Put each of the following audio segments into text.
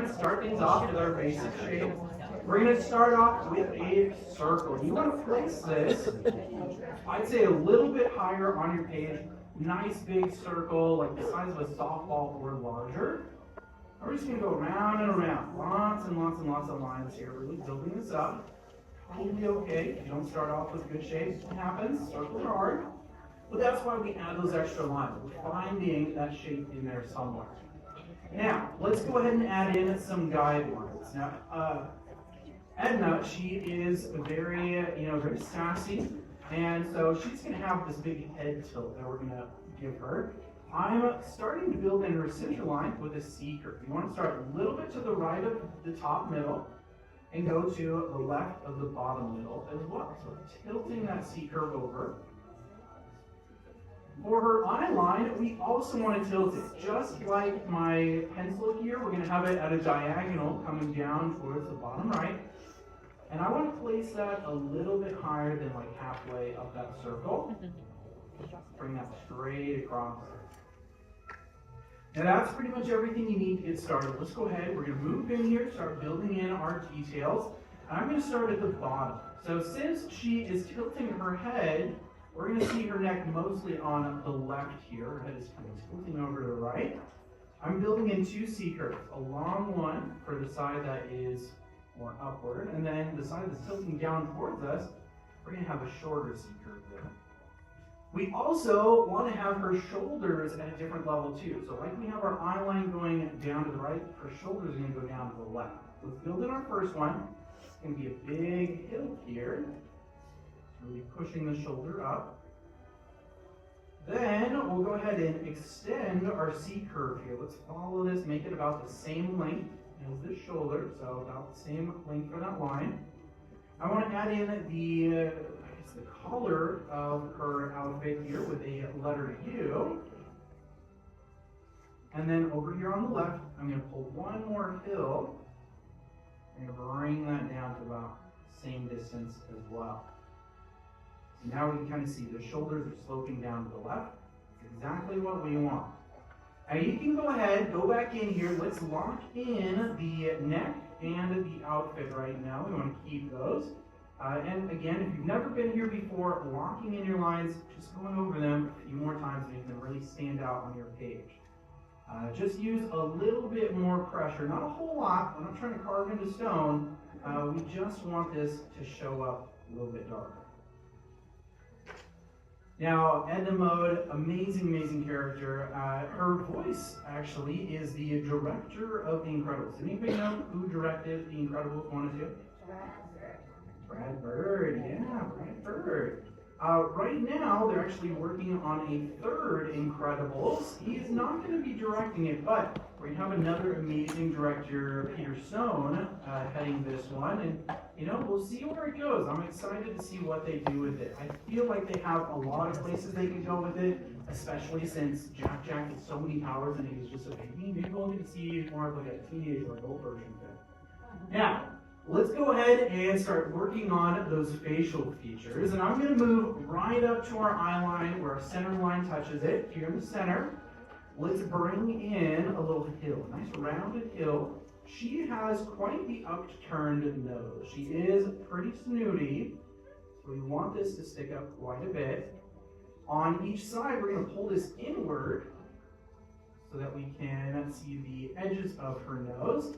to start things off with our basic shape. We're going to start off with a circle. You want to place this, I'd say a little bit higher on your page. Nice big circle, like the size of a softball or larger. We're just going to go around and around. Lots and lots and lots of lines here. Really building this up. Totally okay. If you don't start off with good shape, it happens. Circles are hard. But that's why we add those extra lines. We're finding that shape in there somewhere. Now, let's go ahead and add in some guidelines. Now, Edna, she is very, very sassy, and so she's going to have this big head tilt that we're going to give her. I'm starting to build in her center line with a C curve. You want to start a little bit to the right of the top middle and go to the left of the bottom middle as well. So tilting that C curve over. For her eye line, we also want to tilt it. Just like my pencil here, we're going to have it at a diagonal coming down towards the bottom right. And I want to place that a little bit higher than like halfway up that circle. Bring that straight across. Now that's pretty much everything you need to get started. Let's go ahead, we're going to move in here, start building in our details. And I'm going to start at the bottom. So since she is tilting her head, we're going to see her neck mostly on the left here. Her head is kind of tilting over to the right. I'm building in two C curves. A long one for the side that is more upward, and then the side that's tilting down towards us, we're going to have a shorter C curve there. We also want to have her shoulders at a different level too. So like we have our eye line going down to the right, her shoulders are going to go down to the left. Let's build in our first one. It's going to be a big hill here. Really pushing the shoulder up. Then we'll go ahead and extend our C curve here. Let's follow this, make it about the same length as the shoulder, so about the same length for that line. I want to add in the color of her outfit here with a letter U. And then over here on the left, I'm going to pull one more hill. I'm going to bring that down to about the same distance as well. Now we can kind of see the shoulders are sloping down to the left. It's exactly what we want. Now you can go ahead, go back in here. Let's lock in the neck and the outfit right now. We want to keep those. And again, if you've never been here before, locking in your lines, just going over them a few more times, making them really stand out on your page. Just use a little bit more pressure, not a whole lot. We're not trying to carve into stone. We just want this to show up a little bit darker. Now, Edna Mode, amazing, amazing character. Her voice, actually, is the director of The Incredibles. Does anybody know who directed The Incredibles 1 and 2? Brad Bird, yeah, Brad Bird. Right now, they're actually working on a third Incredibles. He is not going to be directing it, but we have another amazing director, Peter Stone, heading this one, and we'll see where it goes. I'm excited to see what they do with it. I feel like they have a lot of places they can go with it, especially since Jack has so many powers and he was just a baby. Maybe we'll get to see more of like a teenage or adult version of it. Now, let's go ahead and start working on those facial features. And I'm going to move right up to our eye line where our center line touches it, here in the center. Let's bring in a little hill, a nice rounded hill. She has quite the upturned nose. She is pretty snooty, so we want this to stick up quite a bit. On each side, we're going to pull this inward so that we can see the edges of her nose.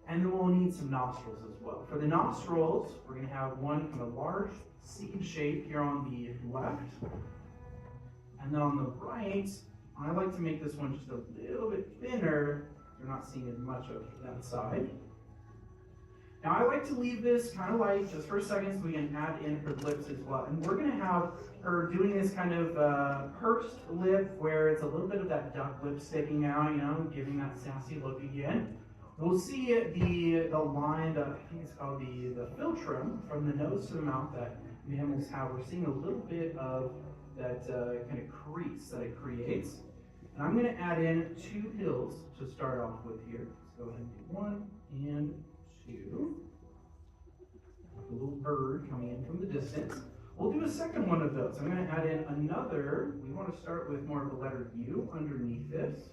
And then we'll need some nostrils as well. For the nostrils, we're going to have one kind of large seed shape here on the left. And then on the right, I like to make this one just a little bit thinner. You're not seeing as much of that side. Now I like to leave this kind of light just for a second so we can add in her lips as well. And we're going to have her doing this kind of pursed lip where it's a little bit of that duck lip sticking out, giving that sassy look again. We'll see the line, I think it's called the philtrum, from the nose to the mouth that mammals have. We're seeing a little bit of that kind of crease that it creates. And I'm going to add in two hills to start off with here. Let's go ahead and do 1 and 2. A little bird coming in from the distance. We'll do a second one of those. I'm going to add in another. We want to start with more of the letter U underneath this,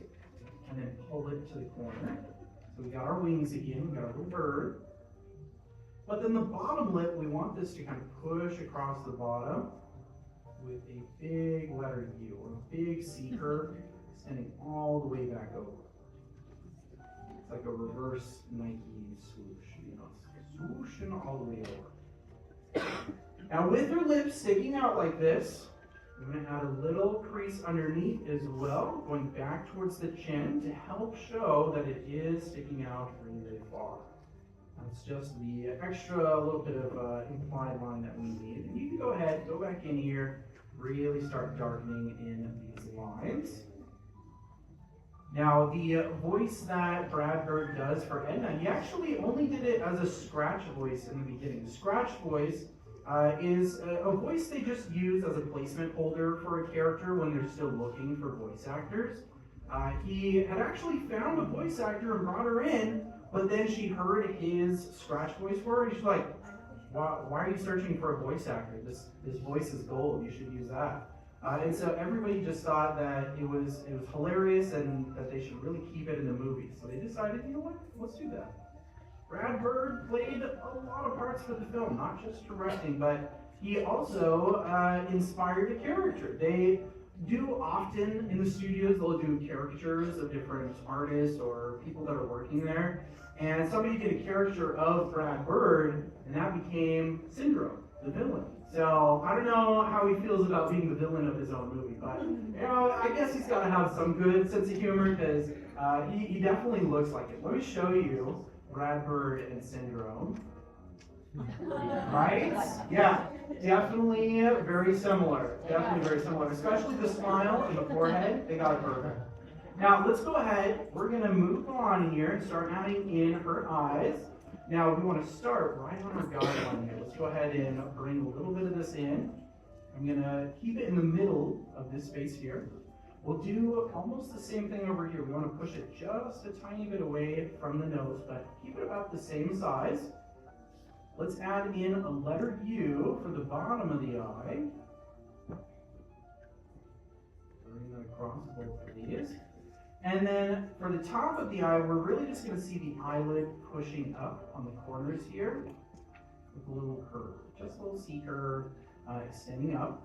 and then pull it to the corner. So we got our wings again, we got our little bird. But then the bottom lip, we want this to kind of push across the bottom with a big letter U, or a big C curve, extending all the way back over. It's like a reverse Nike swoosh, swooshing all the way over. Now with her lips sticking out like this, I'm going to add a little crease underneath as well, going back towards the chin to help show that it is sticking out really far. That's just the extra little bit of implied line that we need. And you can go ahead, go back in here, really start darkening in these lines. Now, the voice that Brad Bird does for Edna, he actually only did it as a scratch voice in the beginning. The scratch voice is a voice they just use as a placement holder for a character when they're still looking for voice actors. He had actually found a voice actor and brought her in, but then she heard his scratch voice for her, and she's like, why are you searching for a voice actor? This voice is gold, you should use that. And so everybody just thought that it was hilarious and that they should really keep it in the movie. So they decided, you know what, let's do that. Brad Bird played a lot of parts for the film, not just directing, but he also inspired a character. They do often in the studios, they'll do caricatures of different artists or people that are working there. And somebody did a caricature of Brad Bird, and that became Syndrome, the villain. So I don't know how he feels about being the villain of his own movie, but I guess he's got to have some good sense of humor because he definitely looks like it. Let me show you Brad Bird and Syndrome. Right? Yeah, definitely very similar. Definitely very similar, especially the smile and the forehead. They got it perfect. Now let's go ahead. We're going to move on here and start adding in her eyes. Now we want to start right on our guideline here. Let's go ahead and bring a little bit of this in. I'm going to keep it in the middle of this space here. We'll do almost the same thing over here. We want to push it just a tiny bit away from the nose, but keep it about the same size. Let's add in a letter U for the bottom of the eye. Bring that across both of these. And then for the top of the eye, we're really just going to see the eyelid pushing up on the corners here with a little curve, just a little C curve extending up.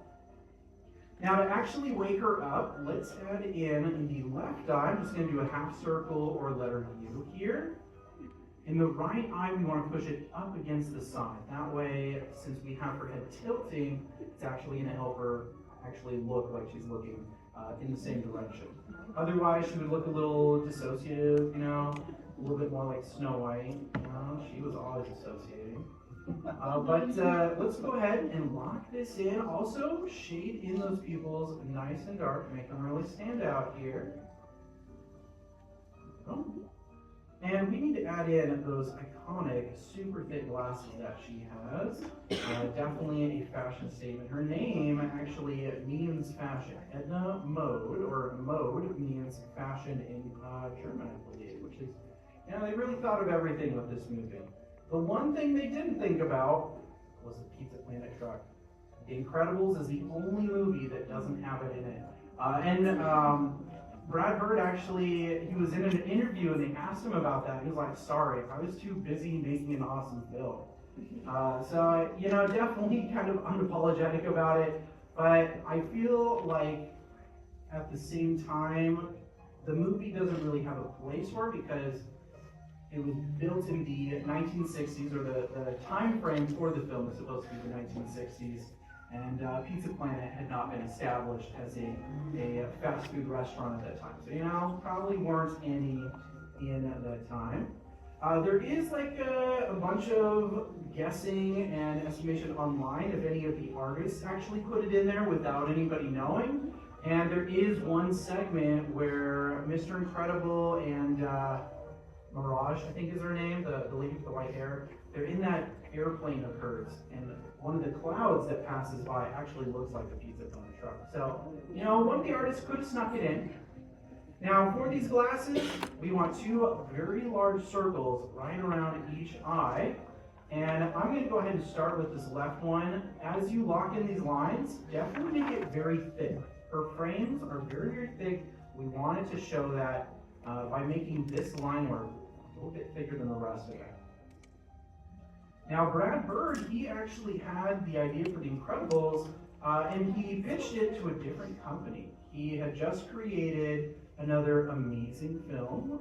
Now to actually wake her up, let's add in the left eye. I'm just going to do a half circle or letter U here. In the right eye, we want to push it up against the side. That way, since we have her head tilting, it's actually going to help her actually look like she's looking in the same direction. Otherwise, she would look a little dissociative, a little bit more like Snow White. She was always associating. But let's go ahead and lock this in. Also, shade in those pupils nice and dark, make them really stand out here. And we need to add in those iconic, super thick glasses that she has. Definitely a fashion statement. Her name actually means fashion. Edna Mode, or Mode, means fashion in German, I believe, which is, they really thought of everything with this movie. The one thing they didn't think about was the Pizza Planet truck. The Incredibles is the only movie that doesn't have it in it. Brad Bird actually, he was in an interview and they asked him about that. He was like, sorry, I was too busy making an awesome film. So, definitely kind of unapologetic about it. But I feel like at the same time, the movie doesn't really have a place for it because it was built in the 1960s, or the time frame for the film is supposed to be the 1960s. And Pizza Planet had not been established as a fast food restaurant at that time. So, probably weren't any in at that time. There is like a bunch of guessing and estimation online if any of the artists actually put it in there without anybody knowing. And there is one segment where Mr. Incredible and Mirage, I think is her name, the lady with the white hair, they're in that airplane of hers, and one of the clouds that passes by actually looks like the Pizza Planet truck. So, one of the artists could have snuck it in. Now, for these glasses, we want two very large circles right around each eye. And I'm going to go ahead and start with this left one. As you lock in these lines, definitely make it very thick. Her frames are very, very thick. We wanted to show that by making this line where bit thicker than the rest of it. Now, Brad Bird, he actually had the idea for The Incredibles, and he pitched it to a different company. He had just created another amazing film.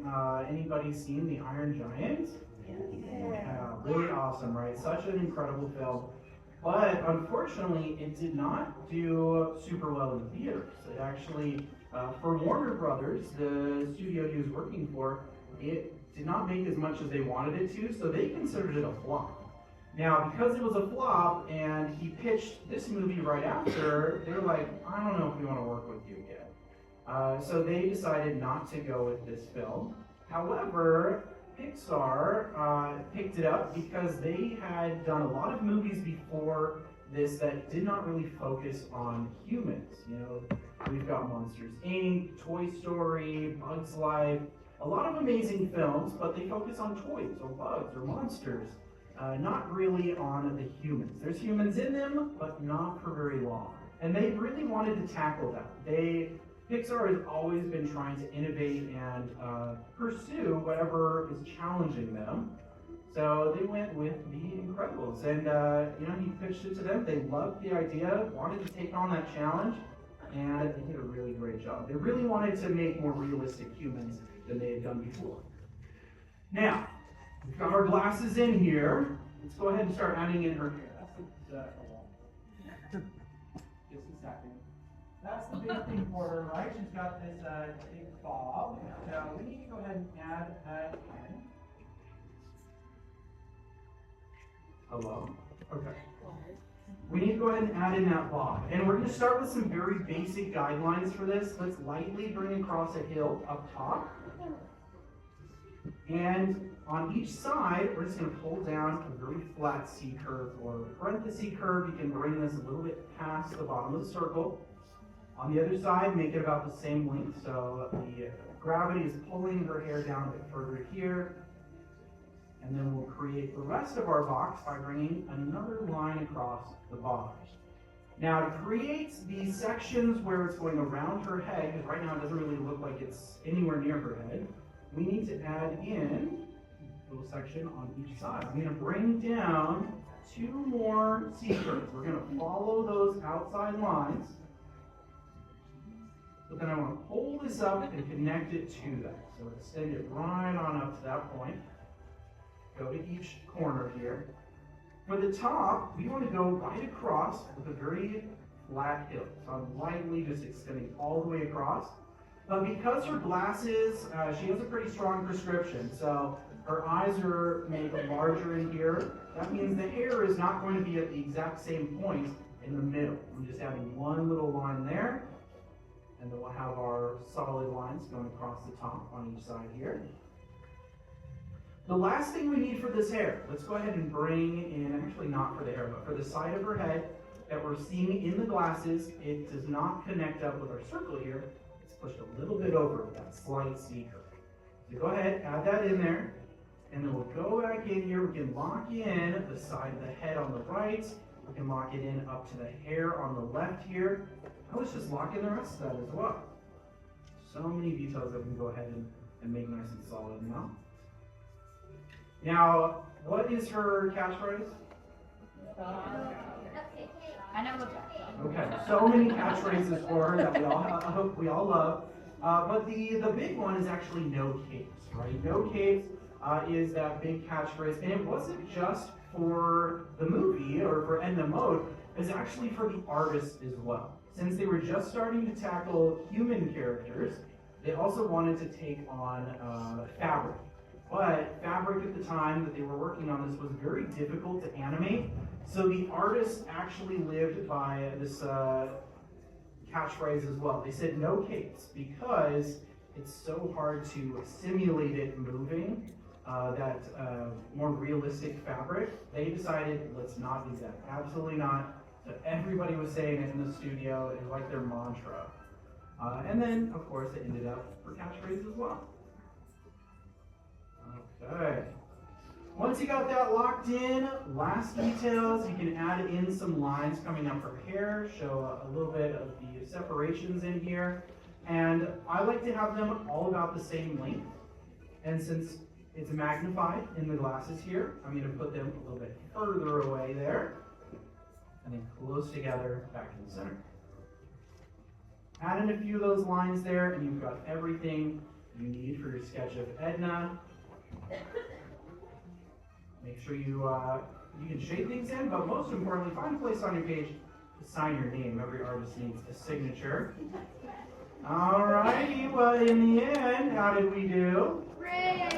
Anybody seen The Iron Giant? Yeah, really awesome, right? Such an incredible film. But unfortunately, it did not do super well in theaters. It actually, for Warner Brothers, the studio he was working for, it did not make as much as they wanted it to, so they considered it a flop. Now, because it was a flop and he pitched this movie right after, they were like, I don't know if we want to work with you again. So they decided not to go with this film. However, Pixar picked it up because they had done a lot of movies before this that did not really focus on humans. You know, we've got Monsters, Inc., Toy Story, Bugs Life, a lot of amazing films, but they focus on toys or bugs or monsters. Not really on the humans. There's humans in them, but not for very long. And they really wanted to tackle that. Pixar has always been trying to innovate and pursue whatever is challenging them. So they went with The Incredibles. And he pitched it to them. They loved the idea, wanted to take on that challenge, and they did a really great job. They really wanted to make more realistic humans than they had done before. Now, we've got our glasses in here. Let's go ahead and start adding in her hair. That's just a second. That's the big thing for her, right? She's got this big bob. So we need to go ahead and add that in. Hello? Okay. We need to go ahead and add in that bob. And we're going to start with some very basic guidelines for this. Let's lightly bring across a hill up top. And on each side, we're just going to pull down a very flat C curve or parenthesis curve. You can bring this a little bit past the bottom of the circle. On the other side, make it about the same length. So the gravity is pulling her hair down a bit further here. And then we'll create the rest of our box by bringing another line across the bottom. Now, to create these sections where it's going around her head, because right now it doesn't really look like it's anywhere near her head, we need to add in a little section on each side. I'm going to bring down 2 more C curves. We're going to follow those outside lines. But then I want to pull this up and connect it to that. So extend it right on up to that point. Go to each corner here. For the top, we want to go right across with a very flat hill. So I'm lightly just extending all the way across. But because her glasses, she has a pretty strong prescription, so her eyes are made larger in here. That means the hair is not going to be at the exact same point in the middle. I'm just adding one little line there, and then we'll have our solid lines going across the top on each side here. The last thing we need for this hair, let's go ahead and bring in, actually not for the hair, but for the side of her head that we're seeing in the glasses, it does not connect up with our circle here. Push a little bit over with that slight C curve. So go ahead, add that in there, and then we'll go back in here. We can lock in the side of the head on the right. We can lock it in up to the hair on the left here. Now let's just lock in the rest of that as well. So many details that we can go ahead and make nice and solid now. Now, what is her catchphrase? I never looked at it. Okay, so many catchphrases for her that I hope we all love. But the big one is actually no capes, right? No capes is that big catchphrase, and it wasn't just for the movie or for Edna Mode, it's actually for the artists as well. Since they were just starting to tackle human characters, they also wanted to take on fabric. But fabric at the time that they were working on this was very difficult to animate. So the artists actually lived by this catchphrase as well. They said no capes because it's so hard to simulate it moving, that more realistic fabric. They decided, let's not do that. Absolutely not. So everybody was saying it in the studio. It was like their mantra. And then, of course, it ended up for catchphrases as well. Okay. Once you got that locked in, last details, you can add in some lines coming up her hair, show a little bit of the separations in here. And I like to have them all about the same length. And since It's magnified in the glasses here. I'm going to put them a little bit further away there. And then close together back in the center. Add in a few of those lines there, and you've got everything you need for your sketch of Edna. Make sure you can shape things in, but most importantly, find a place on your page to sign your name. Every artist needs a signature. Alrighty, well in the end, how did we do? Great.